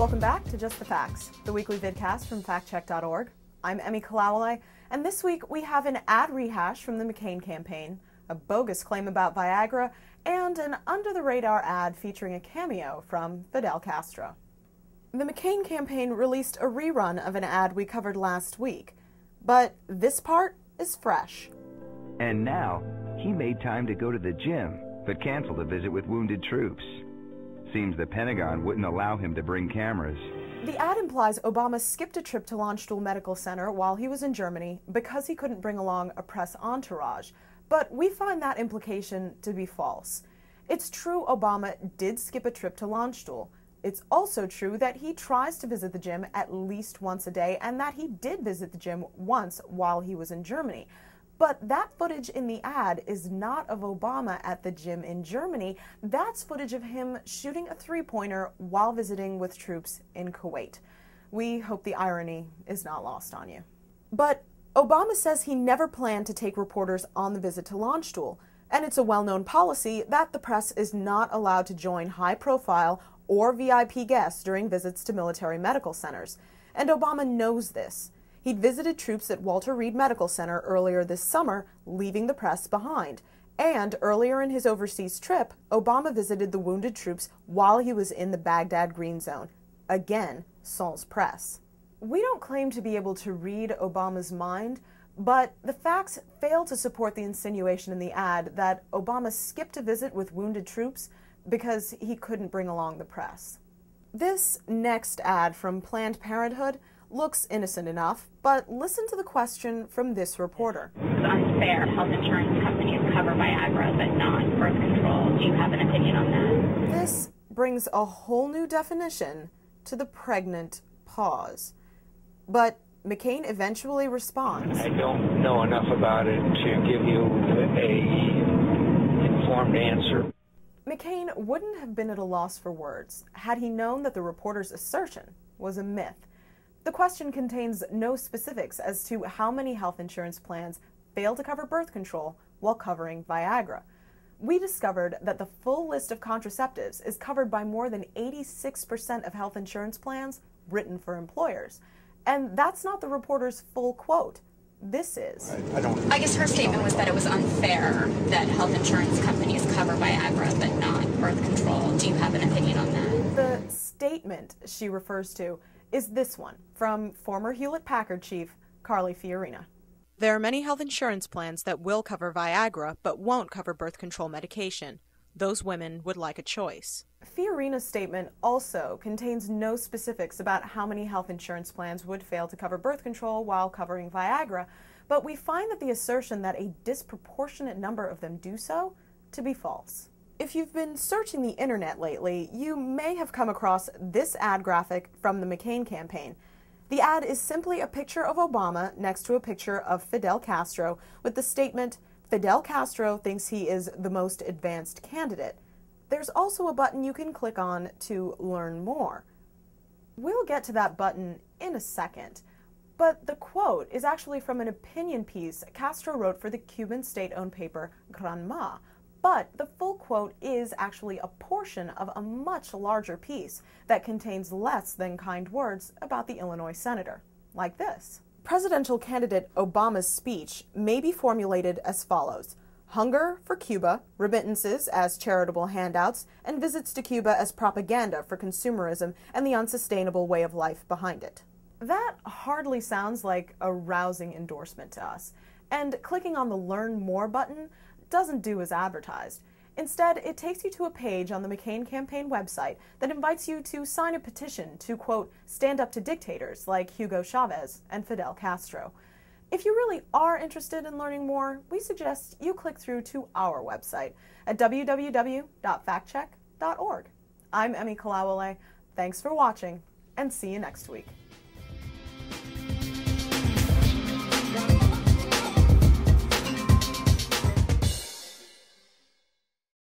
Welcome back to Just the Facts, the weekly vidcast from FactCheck.org. I'm Emmy Kalawale, and this week we have an ad rehash from the McCain campaign, a bogus claim about Viagra, and an under-the-radar ad featuring a cameo from Fidel Castro. The McCain campaign released a rerun of an ad we covered last week, but this part is fresh. And now, he made time to go to the gym, but canceled a visit with wounded troops. Seems the Pentagon wouldn't allow him to bring cameras. The ad implies Obama skipped a trip to Landstuhl Medical Center while he was in Germany because he couldn't bring along a press entourage, but we find that implication to be false. It's true Obama did skip a trip to Landstuhl. It's also true that he tries to visit the gym at least once a day and that he did visit the gym once while he was in Germany. But that footage in the ad is not of Obama at the gym in Germany. That's footage of him shooting a three-pointer while visiting with troops in Kuwait. We hope the irony is not lost on you. But Obama says he never planned to take reporters on the visit to Landstuhl, and it's a well-known policy that the press is not allowed to join high-profile or VIP guests during visits to military medical centers. And Obama knows this. He'd visited troops at Walter Reed Medical Center earlier this summer, leaving the press behind. And earlier in his overseas trip, Obama visited the wounded troops while he was in the Baghdad Green Zone. Again, sans presse. We don't claim to be able to read Obama's mind, but the facts fail to support the insinuation in the ad that Obama skipped a visit with wounded troops because he couldn't bring along the press. This next ad from Planned Parenthood looks innocent enough, but listen to the question from this reporter. It's unfair. Health insurance companies cover Viagra, but not birth control. Do you have an opinion on that? This brings a whole new definition to the pregnant pause. But McCain eventually responds. I don't know enough about it to give you an informed answer. McCain wouldn't have been at a loss for words had he known that the reporter's assertion was a myth. The question contains no specifics as to how many health insurance plans fail to cover birth control while covering Viagra. We discovered that the full list of contraceptives is covered by more than 86% of health insurance plans written for employers. And that's not the reporter's full quote. This is. I guess her statement was that it was unfair that health insurance companies cover Viagra, but not birth control. Do you have an opinion on that? The statement she refers to is this one from former Hewlett-Packard chief Carly Fiorina. There are many health insurance plans that will cover Viagra but won't cover birth control medication. Those women would like a choice. Fiorina's statement also contains no specifics about how many health insurance plans would fail to cover birth control while covering Viagra, but we find that the assertion that a disproportionate number of them do so to be false. If you've been searching the internet lately, you may have come across this ad graphic from the McCain campaign. The ad is simply a picture of Obama next to a picture of Fidel Castro with the statement, "Fidel Castro thinks he is the most advanced candidate." There's also a button you can click on to learn more. We'll get to that button in a second, but the quote is actually from an opinion piece Castro wrote for the Cuban state-owned paper Granma. But the full quote is actually a portion of a much larger piece that contains less than kind words about the Illinois senator, like this. Presidential candidate Obama's speech may be formulated as follows: hunger for Cuba, remittances as charitable handouts, and visits to Cuba as propaganda for consumerism and the unsustainable way of life behind it. That hardly sounds like a rousing endorsement to us, and clicking on the Learn More button doesn't do as advertised. Instead, it takes you to a page on the McCain campaign website that invites you to sign a petition to, quote, stand up to dictators like Hugo Chavez and Fidel Castro. If you really are interested in learning more, we suggest you click through to our website at www.factcheck.org. I'm Emmy Kalawale. Thanks for watching, and see you next week.